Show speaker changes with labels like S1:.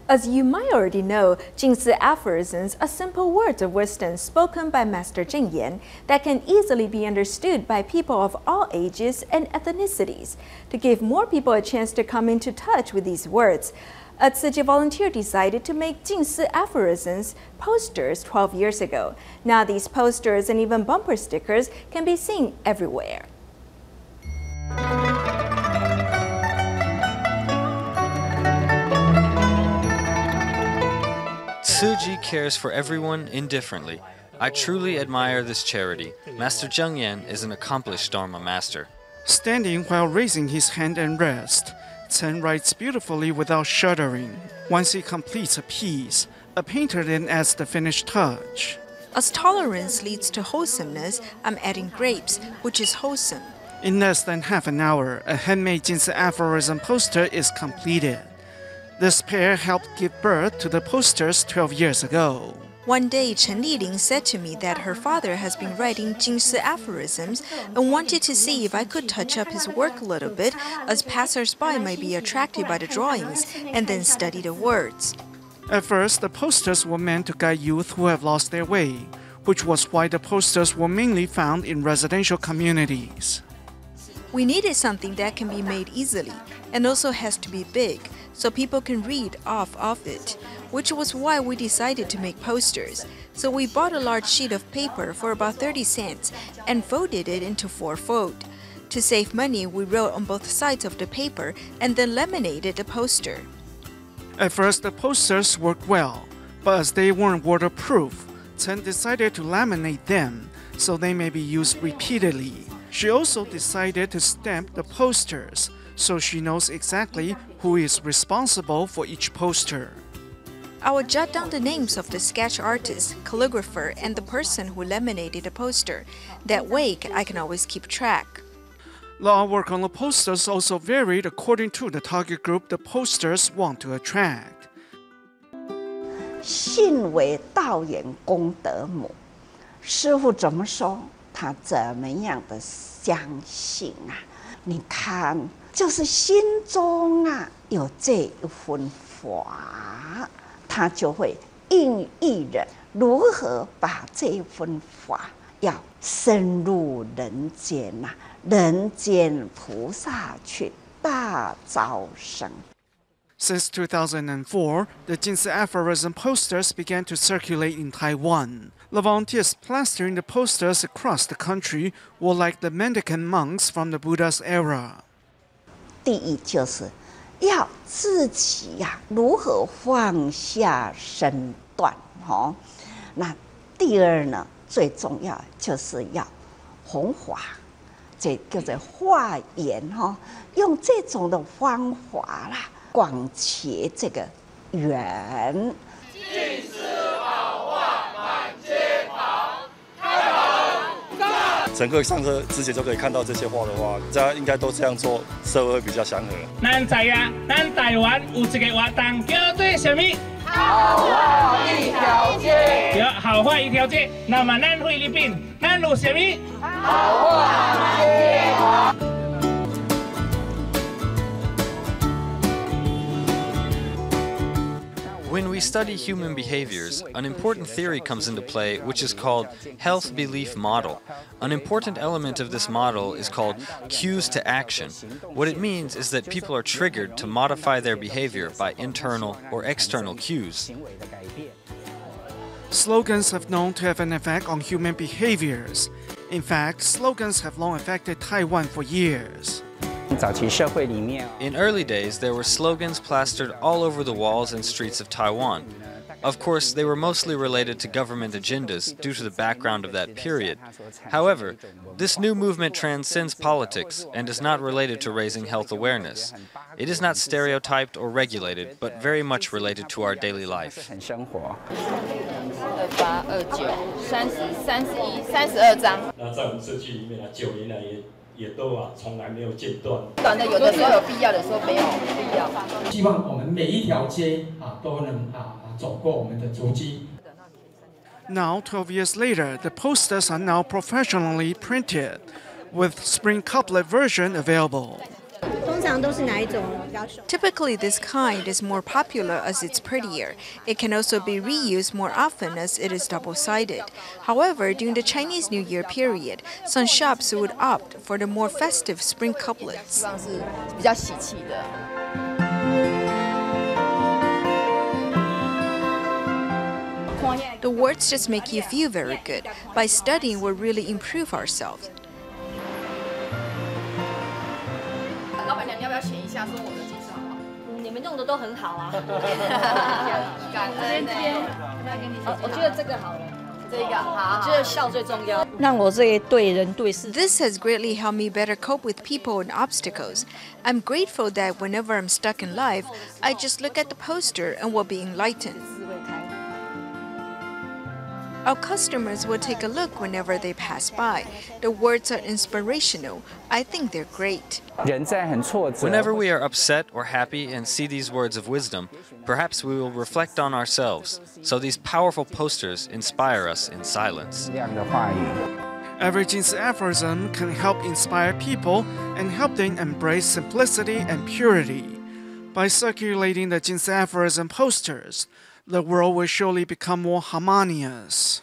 S1: As you might already know, Jing Si Aphorisms are simple words of wisdom spoken by Master Cheng Yen that can easily be understood by people of all ages and ethnicities. To give more people a chance to come into touch with these words, a Tzu Chi volunteer decided to make Jing Si Aphorisms posters 12 years ago. Now these posters and even bumper stickers can be seen everywhere.
S2: Tzu Chi cares for everyone indifferently. I truly admire this charity. Master Cheng Yen is an accomplished Dharma master.
S3: Standing while raising his hand and rest, Chen writes beautifully without shuddering. Once he completes a piece, a painter then adds the finished touch.
S1: As tolerance leads to wholesomeness, I'm adding grapes, which is wholesome.
S3: In less than half an hour, a handmade Jing Si Aphorism poster is completed. This pair helped give birth to the posters 12 years ago.
S1: One day, Chen Liling said to me that her father has been writing Jing Si Aphorisms and wanted to see if I could touch up his work a little bit, as passers-by might be attracted by the drawings and then study the words.
S3: At first, the posters were meant to guide youth who have lost their way, which was why the posters were mainly found in residential communities.
S1: We needed something that can be made easily and also has to be big, so people can read off of it, which was why we decided to make posters. So we bought a large sheet of paper for about 30 cents and folded it into 4-fold. To save money, we wrote on both sides of the paper and then laminated the poster.
S3: At first, the posters worked well, but as they weren't waterproof, Chen decided to laminate them so they may be used repeatedly. She also decided to stamp the posters, so she knows exactly who is responsible for each poster.
S1: I will jot down the names of the sketch artist, calligrapher, and the person who laminated the poster. That way, I can always keep track.
S3: The artwork on the posters also varied according to the target group the posters want to attract.
S4: 信为道眼功德母，师父怎么说？他怎么样的相信啊？你看，就是心中啊有这一份法，他就会应育人如何把这一份法要深入人间呐、人间菩萨去大招生。
S3: Since 2004, the Jing Si Aphorism posters began to circulate in Taiwan. The volunteers plastering the posters across the country were like the mendicant monks from the Buddha's era.
S4: 第一就是要自己呀、如何放下身段哦。那第二呢，最重要就是要弘法，这叫做化缘哈、用这种的方法啦。广结这个缘。
S5: 尽是好话满街跑，开跑！
S6: 乘客上车之前就可以看到这些话的话，大家应该都这样做，社会会比较祥和。
S5: 咱知啊，咱台湾有一个活动叫做什么？
S7: 好话一条街。
S5: 对，好话一条街。那么咱菲律宾，咱有什么？
S7: 好话满街跑。
S2: When we study human behaviors, an important theory comes into play which is called health belief model. An important element of this model is called cues to action. What it means is that people are triggered to modify their behavior by internal or external cues.
S3: Slogans have known to have an effect on human behaviors. In fact, slogans have long affected Taiwan for years.
S2: In early days, there were slogans plastered all over the walls and streets of Taiwan. Of course, they were mostly related to government agendas due to the background of that period. However, this new movement transcends politics and is not related to raising health awareness. It is not stereotyped or regulated, but very much related to our daily life.
S8: 也都从来没有间断。
S7: 短的有的时候有必要，有时候没有必要。
S8: 希望我们每一条街都能走过我们的足迹。
S3: Now, 12 years later, the posters are now professionally printed, with spring couplet version available.
S9: 通常
S1: Typically, this kind is more popular as it's prettier. It can also be reused more often as it is double-sided. However, during the Chinese New Year period, some shops would opt for the more festive spring couplets. The words just make you feel very good. By studying, we'll really improve ourselves. This has greatly helped me better cope with people and obstacles. I'm grateful that whenever I'm stuck in life, I just look at the poster and will be enlightened. Our customers will take a look whenever they pass by. The words are inspirational. I think they're great.
S2: Whenever we are upset or happy and see these words of wisdom, perhaps we will reflect on ourselves. So these powerful posters inspire us in silence.
S3: Every Jing Si aphorism can help inspire people and help them embrace simplicity and purity. By circulating the Jing Si aphorism posters, the world will surely become more harmonious.